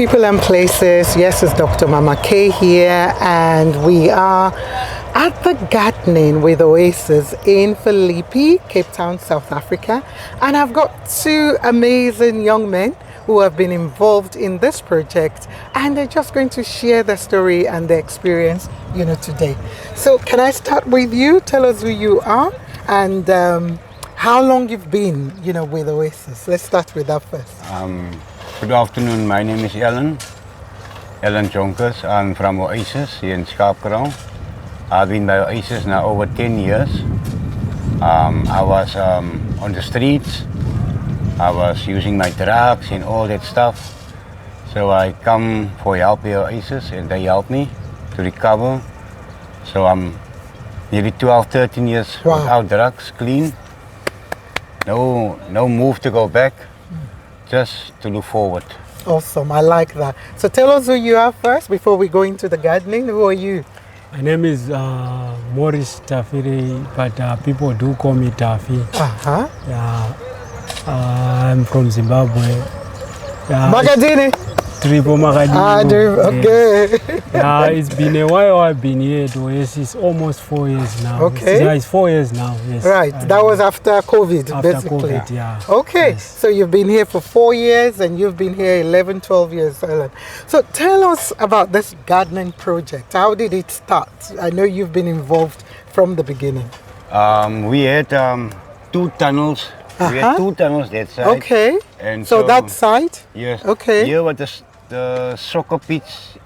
people and places. Yes, it's Dr. Mama K here, and we are at the gardening with Oasis in Philippi, Cape Town, South Africa. And I've got two amazing young men who have been involved in this project, and they're just going to share their story and their experience, today. So can I start with you? Tell us who you are and how long you've been, with Oasis. Let's start with that first. Good afternoon. My name is Ellen Jonkers. I'm from Oasis here in Schaapkraal. I've been by Oasis now over 10 years. I was on the streets. I was using my drugs and all that stuff. So I come for help here at Oasis, and they help me to recover. So I'm nearly 12, 13 years without drugs, clean. No move to go back, just to look forward. Awesome, I like that. So tell us who you are first before we go into the gardening. Who are you? My name is Maurice Tafiri, but people do call me Tafi. Uh-huh. Yeah, I'm from Zimbabwe. Yeah, Magadini? Triple Magadini. Okay. Yeah, it's been a while I've been here at Oasis, almost 4 years now. Okay. It's 4 years now, yes. Right, that was after COVID, after basically. COVID, yeah. Okay, yes. So you've been here for 4 years and you've been here 11, 12 years, Ellen. So tell us about this gardening project. How did it start? I know you've been involved from the beginning. We had 2 tunnels. We had 2 tunnels that side. Okay, And so that side? Yes. Okay. Here was the soccer pitch.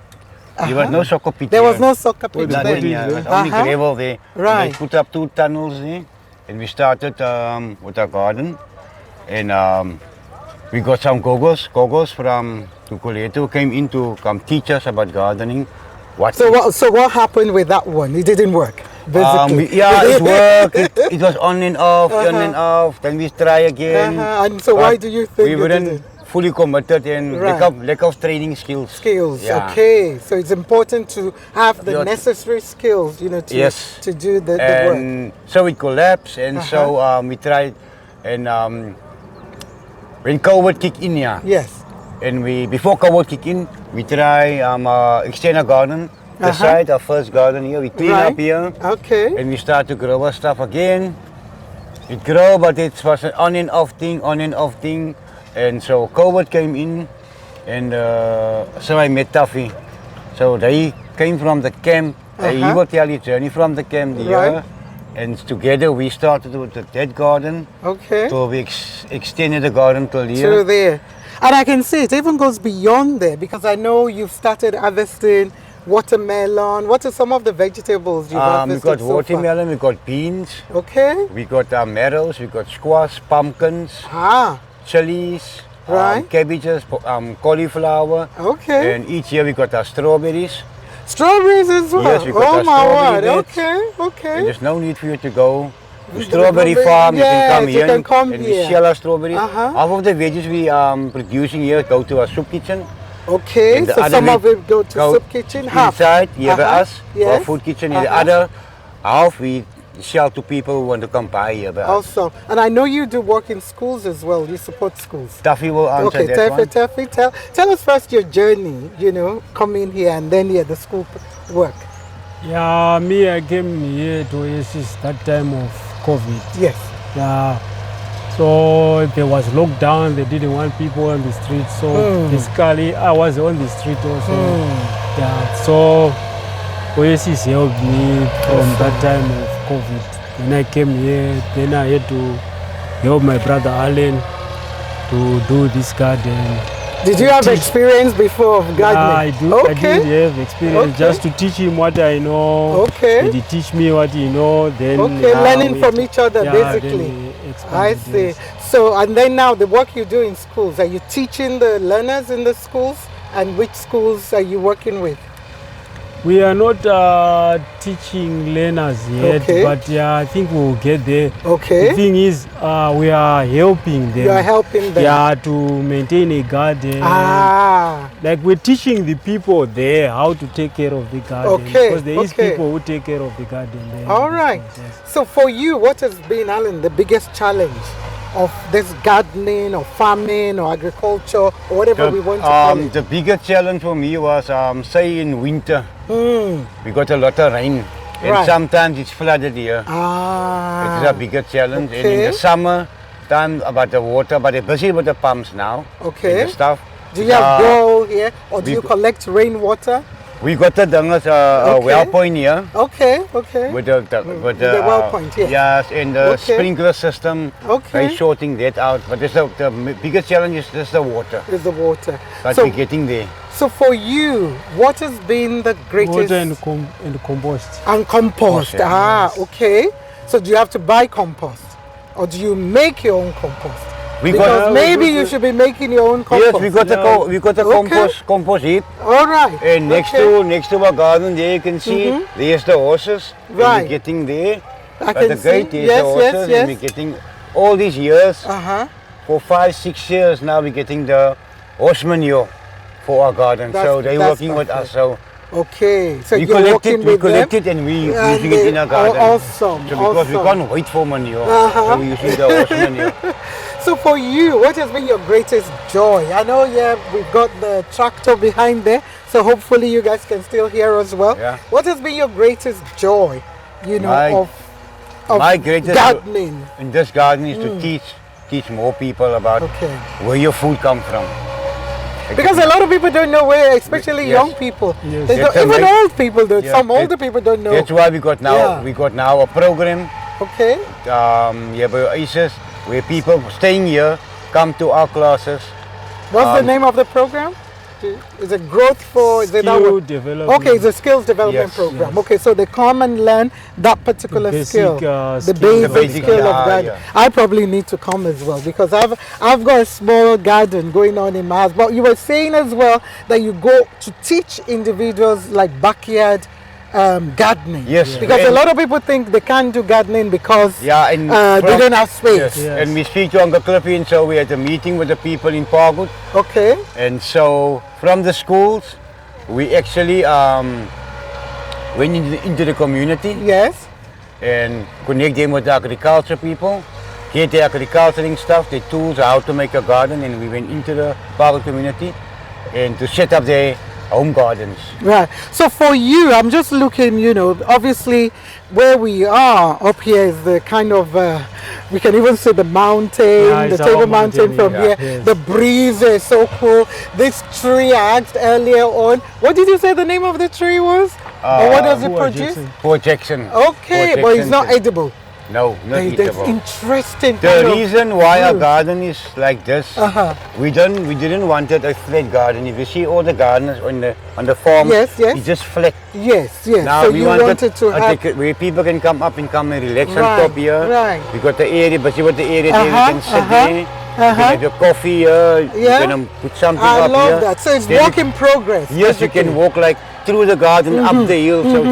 There was no soccer pitch. There was no soccer pitch there. Nothing, yeah. There was only gravel there. Right. And they put up 2 tunnels there, and we started with our garden. And we got some goggles from Tukuletu came in to come teach us about gardening. So what happened with that one? It didn't work, basically. It worked. It was on and off, Then we try again. And so why do you think we weren't fully committed and lack of training skills. Yeah. Okay, so it's important to have the necessary skills, to do the work. So it collapsed, and so we tried, and when COVID kicked in, and before COVID kicked in, we try extend our garden, the side, our first garden here. We clean up here, and we start to grow our stuff again. It grew, but it was an on and off thing. And so COVID came in, and so I met Taffy. So they came from the camp. He will tell his journey from the camp here. And together we started with that garden. Okay. So we extended the garden till here. To there. And I can see it even goes beyond there, because I know you've started harvesting watermelon. What are some of the vegetables you've harvested? We got watermelon, we got beans. Okay. We got marrows, we got squash, pumpkins. Chilies, cabbages, cauliflower. Okay. And each year we got our strawberries. Strawberries as well? Yes, we got our strawberry beds. Okay. And there's no need for you to go to strawberry farm. You can come here and we sell our strawberries. Half of the veggies we producing here go to our soup kitchen. Okay, so some of it go to soup kitchen, half inside here by us, our food kitchen, and the other half we sell to people who want to come buy here by us. Awesome. And I know you do work in schools as well. You support schools. Taffy will answer that one. Taffy, tell us first your journey, coming here and then the school work. Yeah, I came here to Oasis that time of COVID. Yes. Yeah. So there was lockdown. They didn't want people on the street. So basically, I was on the street also. Yeah. So Oasis helped me from that time of COVID. When I came here, then I had to help my brother Alan to do this garden. Did you have experience before of gardening? Yeah, I do. Okay. I did have experience just to teach him what I know. Okay. And he teach me what he know. Then learning from each other, basically. I see. So, and then now the work you do in schools, are you teaching the learners in the schools? And which schools are you working with? We are not teaching learners yet, but I think we'll get there. Okay. The thing is, we are helping them. You are helping them. Yeah, to maintain a garden. Like we're teaching the people there how to take care of the garden. Okay. Because there is people who take care of the garden there. All right. Yes. So for you, what has been, Alan, the biggest challenge of this gardening or farming or agriculture or whatever we want to call it? The biggest challenge for me was, say in winter, we got a lot of rain. And sometimes it's flooded here. It is a bigger challenge. And in the summer time about the water, but they're busy with the pumps now. Okay. And the stuff. Do you have bowl here or do you collect rainwater? We got the well point here. Okay. With the well point, yes. Yes, and the sprinkler system. By sorting that out. But the biggest challenge is just the water. Is the water. But we're getting there. So for you, what has been the greatest? Water and compost. And compost. Yes. Okay. So do you have to buy compost? Or do you make your own compost? Because maybe you should be making your own compost. Yes, we got a compost heap. All right. And next to our garden there you can see there's the horses. Right. We're getting there. At the gate there's the horses and we're getting all these years. For 5-6 years now we're getting the horse manure for our garden. So they're working with us. So so we collect it and we using it in our garden. Awesome. So because we can't wait for manure, so we're using the horse manure. So for you, what has been your greatest joy? I know we've got the tractor behind there, so hopefully you guys can still hear us well. Yeah. What has been your greatest joy, of my greatest gardening? In this garden is to teach more people about where your food comes from. Because a lot of people don't know where, especially young people. Yes. They don't, even old people do. Some older people don't know. That's why we got now a program. Okay. By Oasis, where people staying here come to our classes. What's the name of the program? Is it growth for skill development? Okay, it's a skills development program. Yes. Okay, so they come and learn that particular skill, the basic skill of gardening. I probably need to come as well because I've got a small garden going on in my house. But you were saying as well that you go to teach individuals like backyard gardening. Yes. Because a lot of people think they can't do gardening because they don't have space. Yes. Yes. And we speak to Uncle Cliffy, and so we had a meeting with the people in Parkwood. Okay. And so from the schools, we actually went into the community. Yes. And connect them with the agriculture people, get the agriculturing stuff, the tools, how to make a garden, and we went into the Parkwood community and to set up their home gardens. Right. So for you, I'm just looking, obviously where we are up here is the kind of, we can even see the mountain, the Table Mountain from here. Yes. The breeze is so cool. This tree I asked earlier on, what did you say the name of the tree was? Or what does it produce? Projection. Okay, but it's not edible. No, not eatable. That's interesting. The reason why our garden is like this, we didn't want it a flat garden. If you see all the gardens on the farm, it's just flat. Yes. Now so you wanted to have where people can come and relax on top here. Right. We got the area, but you got the area there. You can sit there. You can have your coffee here. You can put something up here. I love that. So it's work in progress. Yes, you can walk like through the garden, up the hill. So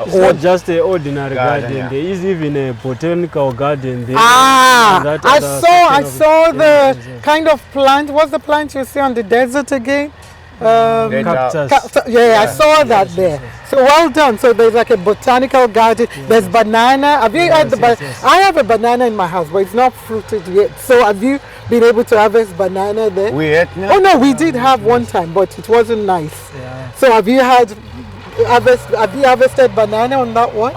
it's not just an ordinary garden. There is even a botanical garden there. I saw the kind of plant. What's the plant you see on the desert again? Cactus. I saw that there. So well done. So there's like a botanical garden. There's banana. Have you had the I have a banana in my house, but it's not fruited yet. So have you been able to harvest banana there? We had no. Oh no, we did have one time, but it wasn't nice. So have you harvested banana on that one?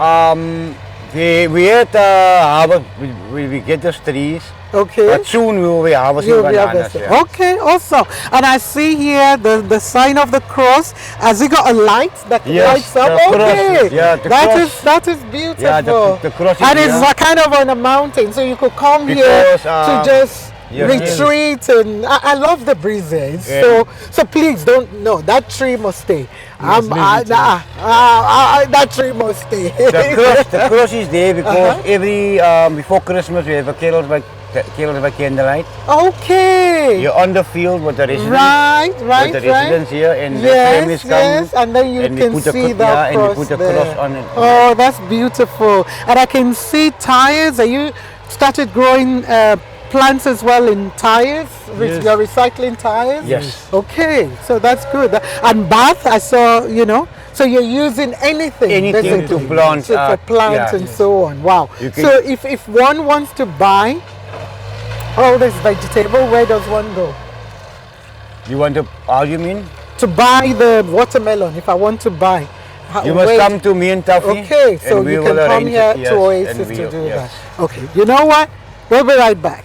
We had harvest. We get those trees. Okay. But soon we will be harvesting bananas. Okay, awesome. And I see here the sign of the cross. Has it got a light that lights up? Okay. That is beautiful. Yeah, the cross is and it's kind of on a mountain, so you could come here to just retreat. And I love the breezes. So please that tree must stay. That tree must stay. The cross is there because every before Christmas we have a carols by candlelight. Okay. You're on the field with the residents. Right. With the residents here and the families come. And then you can see that cross and you put the cross on it. Oh, that's beautiful. And I can see tires. Are you started growing plants as well in tires? Yes. You're recycling tires? Yes. Okay, so that's good. And bath, I saw, so you're using anything to plant. For plants and so on. Wow. So if one wants to buy all this vegetable, where does one go? You want to, how you mean? To buy the watermelon, if I want to buy. You must come to me and Taffy. Okay, so you can come here to Oasis to do that. Okay, you know what? We'll be right back.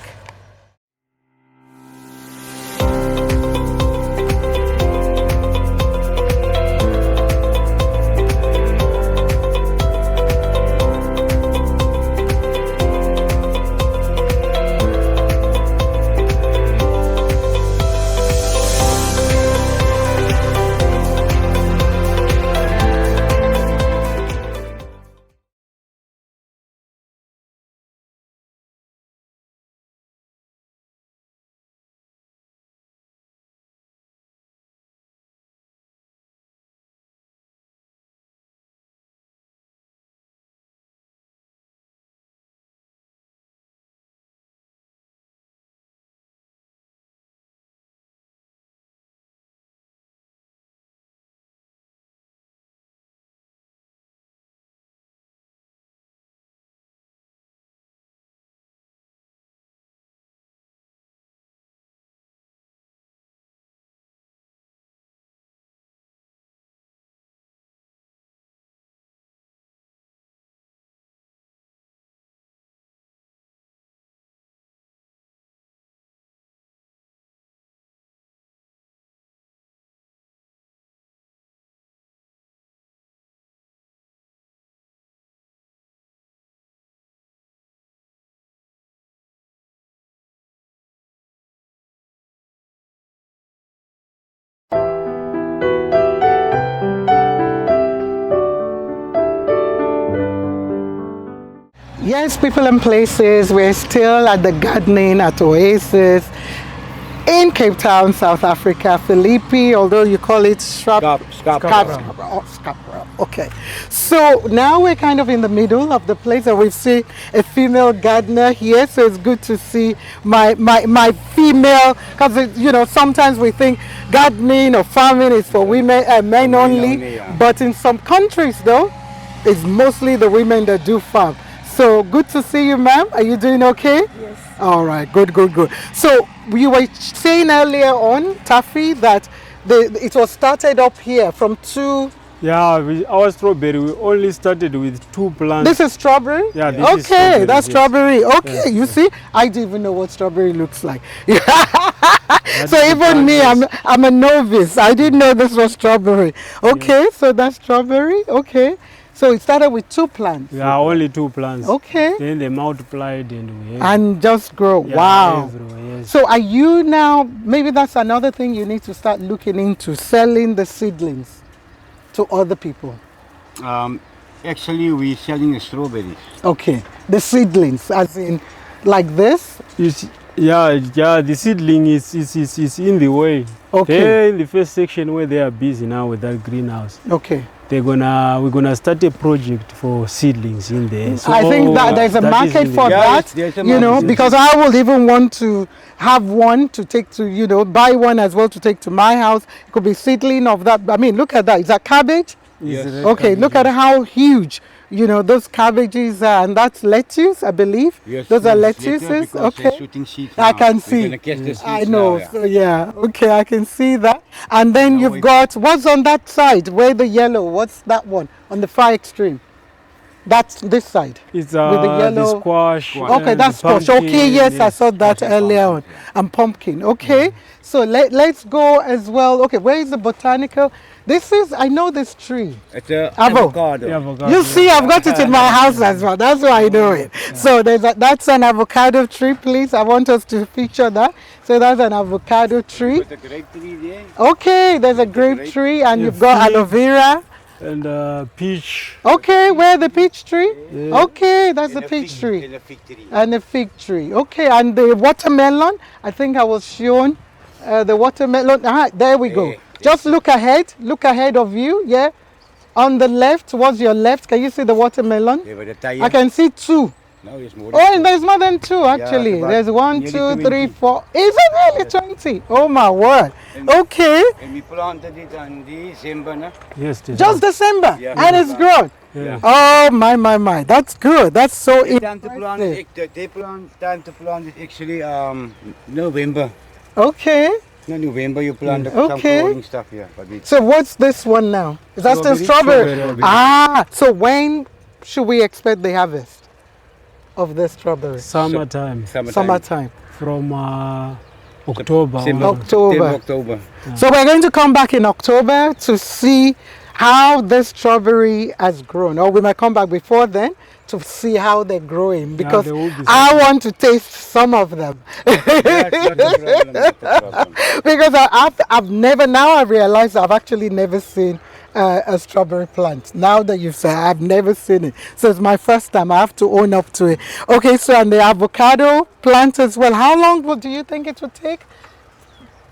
Yes, people and places, we're still at the gardening at Oasis in Cape Town, South Africa. Philippi, although you call it Scarborough. Okay, so now we're kind of in the middle of the place, and we've seen a female gardener here, so it's good to see my female, because you know, sometimes we think gardening or farming is for women and men only, but in some countries though, it's mostly the women that do farm. So good to see you, ma'am. Are you doing okay? Yes. All right, good. So you were saying earlier on, Taffy, that it was started up here from two. Yeah, our strawberry, we only started with 2 plants. This is strawberry? Yeah, this is okay, strawberry, that's yes. strawberry. Okay, Yes. you see, I didn't even know what strawberry looks like. That's So the even me, plant, I'm a novice. I didn't know this was strawberry. Okay, so that's strawberry. Okay. So it started with 2 plants. Yeah, only 2 plants. Okay. Then they multiplied and we And just grow. yeah, Wow. everywhere, yes. So are you now, maybe that's another thing you need to start looking into, selling the seedlings to other people. Actually, we're selling the strawberries. Okay. The seedlings, as in like this? You see, yeah, the seedling is in the way. Okay. They're in the first section where they are busy now with that greenhouse. Okay. We're gonna start a project for seedlings in there. So I think that there's a that is market in for the- Yeah, that, there's a you know, market. because I will even want to have one to take to, you know, buy one as well to take to my house. It could be seedling of that. I mean, look at that. Is that cabbage? Yes. Okay, look at how huge, you know, those cabbages are, and that's lettuce, I believe. Yes, Those are yes, lettuces. because they're Okay. shooting seeds I now. can We're see. gonna catch the seeds I know. now, yeah. So yeah. Okay, I can see that. And then Now you've we- got what's on that side? Where the yellow? What's that one on the far extreme? That's this side. It's with the yellow- the squash. Okay, and that's the squash. pumpkin, Okay, yes, I saw that Squash and earlier on. pumpkin, And pumpkin. Okay, so let's go as well. Okay, where is the botanical? This is, I know this tree. It's a Avo. avocado. Yeah, avocado. You see, I've got it in my house as well. That's why I know it. So that's an avocado tree, please. I want us to feature that. So that's an avocado tree. With a grape tree there. Okay, there's a grape tree, and you've got aloe vera. And peach. Okay, where the peach tree? Yeah. Okay, that's the And a peach fig- tree. and a fig tree. And a fig tree. Okay, and the watermelon. I think I was shown the watermelon. There we go. Yeah, Just look ahead of you. Yeah, on the left. What's your left? Can you see the watermelon? There with a tire. I can see 2. No, there's more. Oh, than and two. there's more than 2 actually. about There's 1, nearly 2, 3, 20. 4. Is it really 20? Oh my word. And- Okay, And we planted it on December, no? Yes, just December, Yeah. and it's grown. Yeah. Oh my, that's good. That's so Time to plant time to plant is actually November. Okay. No, November you plant some Okay. growing stuff here. But So what's this one now? Is that still strawberry? Strawberry. Ah, so when should we expect the harvest of the strawberry? Summertime. Summertime. From October. October. So we're going to come back in October to see how the strawberry has grown. Or we might come back before then to see how they're growing, because they will be I want to taste some of them. Yeah, it's not a problem. Because I've never, now I realize I've actually never seen a strawberry plant. Now that you've said, I've never seen it. So it's my first time. I have to own up to it. Okay, so and the avocado plant as well. How long do you think it would take?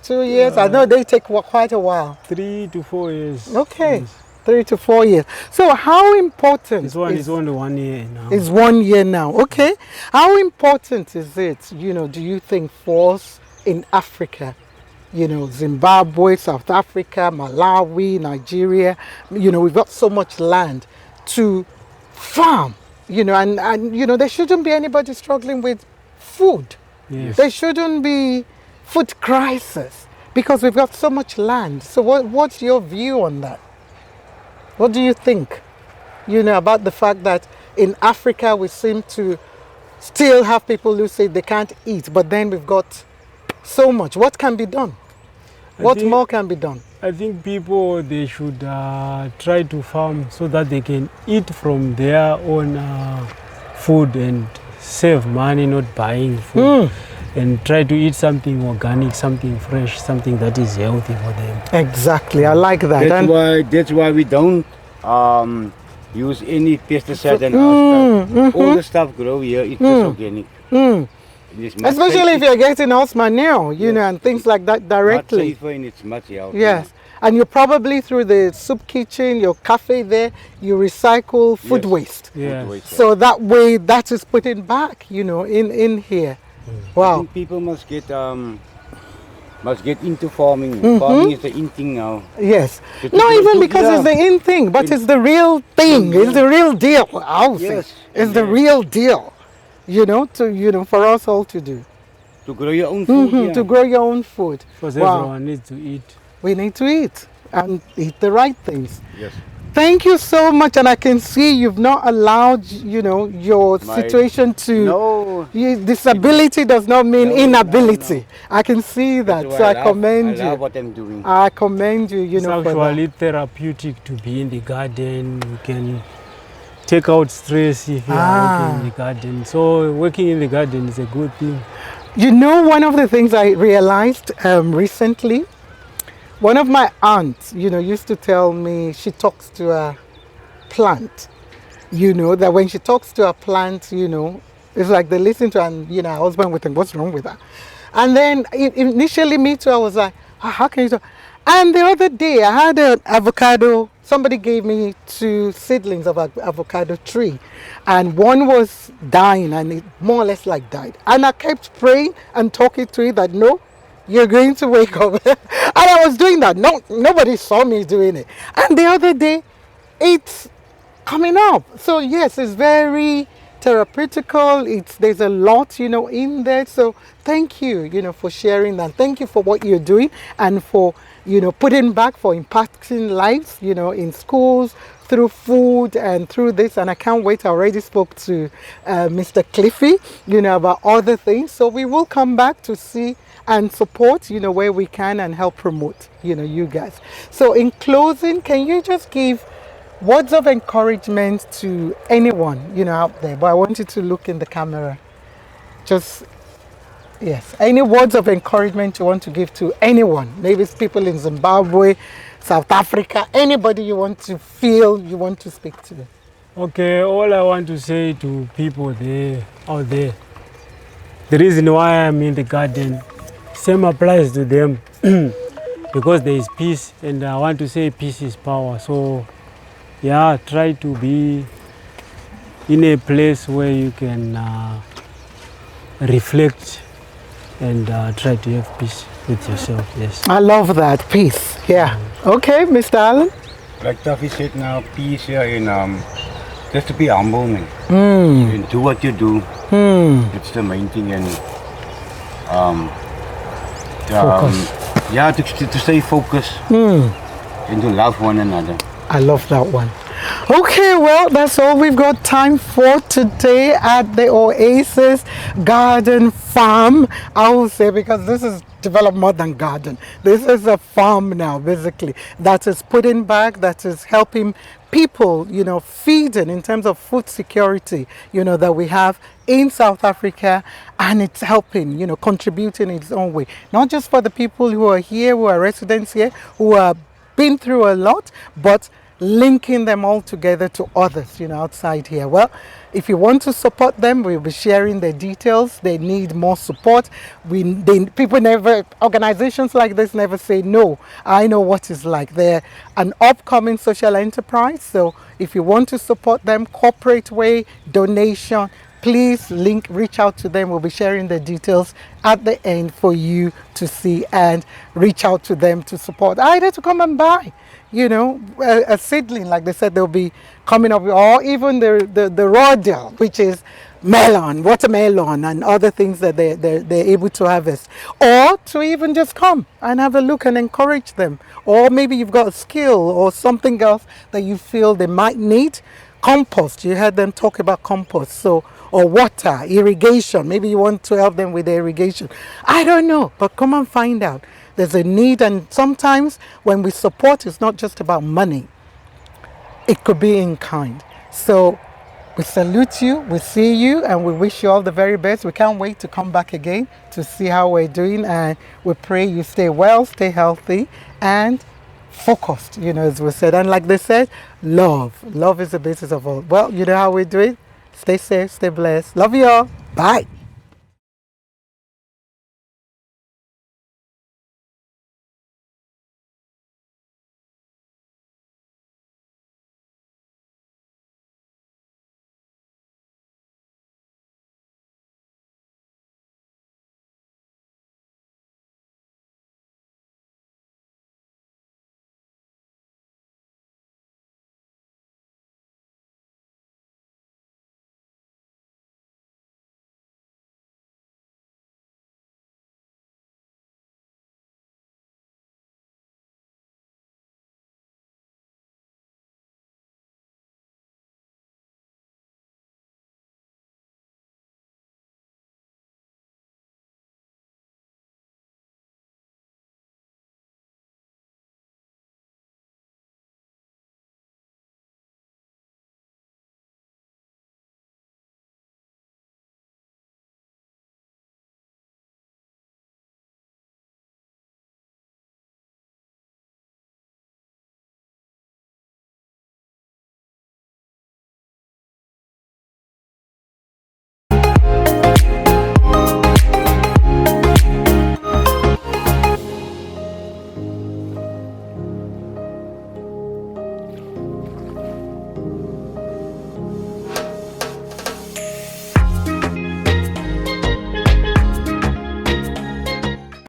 2 years? I know they take quite a while. 3 to 4 years. Okay, Yes. 3 to 4 years. So how important This one is only 1 year now. is 1 year now? Okay. How important is it, do you think, for us in Africa? Zimbabwe, South Africa, Malawi, Nigeria, we've got so much land to farm, and there shouldn't be anybody struggling with food. Yes. There shouldn't be food crisis because we've got so much land. So what's your view on that? What do you think, about the fact that in Africa we seem to still have people who say they can't eat, but then we've got so much. What can be done? What more can be done? I think people, they should try to farm so that they can eat from their own food and save money, not buying food. And try to eat something organic, something fresh, something that is healthy for them. Exactly, I like that. That's why we don't use any pesticide and stuff. All the stuff grow here, it's just organic. Especially if you're getting house manure, and things like that directly. Much safer and it's much healthier. Yes, and you probably through the soup kitchen, your cafe there, you recycle food waste. Yes. Food waste, So that way, that is putting back, in here. I Wow. think people must get into farming. Farming is the in thing now. Yes. To Not grow even food, because it's the in thing, but it's the real thing. It's the real deal. I'll say. Yes. It's the real deal. For us all to do. To grow your own food. Yeah. To grow your own food. Because Wow. everyone needs to eat. We need to eat and eat the right things. Yes. Thank you so much, and I can see you've not allowed, your situation to. No. Disability does not mean No, inability. no. I can see that, That's so why I commend I love you. what I'm doing. I commend you, It's for that. actually therapeutic to be in the garden. You can take out stress if you are working in the garden. So working in the garden is a good thing. One of the things I realized recently, one of my aunts, used to tell me she talks to a plant, that when she talks to a plant, it's like they listen to her and, her husband would think, what's wrong with her? And then initially me too, I was like, how can you talk? And the other day I had an avocado, somebody gave me 2 seedlings of an avocado tree, and one was dying and it more or less like died. And I kept praying and talking to it that, no, you're going to wake up. And I was doing that. No, nobody saw me doing it. And the other day, it's coming up. So yes, it's very therapeutical. There's a lot, in there. So thank you, for sharing that. Thank you for what you're doing and for, putting back, for impacting lives, in schools, through food and through this. And I can't wait. I already spoke to Mr. Cliffy, about other things. So we will come back to see and support, where we can and help promote, you guys. So in closing, can you just give words of encouragement to anyone, out there? But I want you to look in the camera. Yes, any words of encouragement you want to give to anyone? Maybe it's people in Zimbabwe, South Africa, anybody you want to speak to. Okay, all I want to say to people out there, the reason why I'm in the garden, same applies to them because there is peace, and I want to say peace is power. So yeah, try to be in a place where you can reflect and try to have peace with yourself. Yes, I love that, peace. Yeah. Okay, Mr. Allen. Like Taffy said now, peace here in Just to be humble, man. And do what you do. It's the main thing. And Focus. yeah, to stay focused and to love one another. I love that one. Okay, well, that's all we've got time for today at the Oasis Garden Farm. I will say, because this is developed more than garden. This is a farm now, basically, that is putting back, that is helping people, you know, feeding in terms of food security, you know, that we have in South Africa, and it's helping, you know, contributing in its own way. Not just for the people who are here, who are residents here, who are been through a lot, but linking them all together to others, you know, outside here. Well, if you want to support them, we'll be sharing their details. They need more support. Organizations like this never say no. I know what it's like. They're an upcoming social enterprise. So if you want to support them, corporate way, donation, please reach out to them. We'll be sharing the details at the end for you to see, and reach out to them to support, either to come and buy, you know, a seedling, like they said, they'll be coming up with, or even the raw deal, which is melon, watermelon, and other things that they're able to harvest, or to even just come and have a look and encourage them. Or maybe you've got a skill or something else that you feel they might need. Compost, you heard them talk about compost, so, or water, irrigation, maybe you want to help them with the irrigation. I don't know, but come and find out. There's a need, and sometimes when we support, it's not just about money. It could be in kind. So we salute you, we see you, and we wish you all the very best. We can't wait to come back again to see how we're doing, and we pray you stay well, stay healthy, and focused, you know, as we said. And like they said, love is the basis of all. Well, you know how we do it. Stay safe, stay blessed. Love you all. Bye.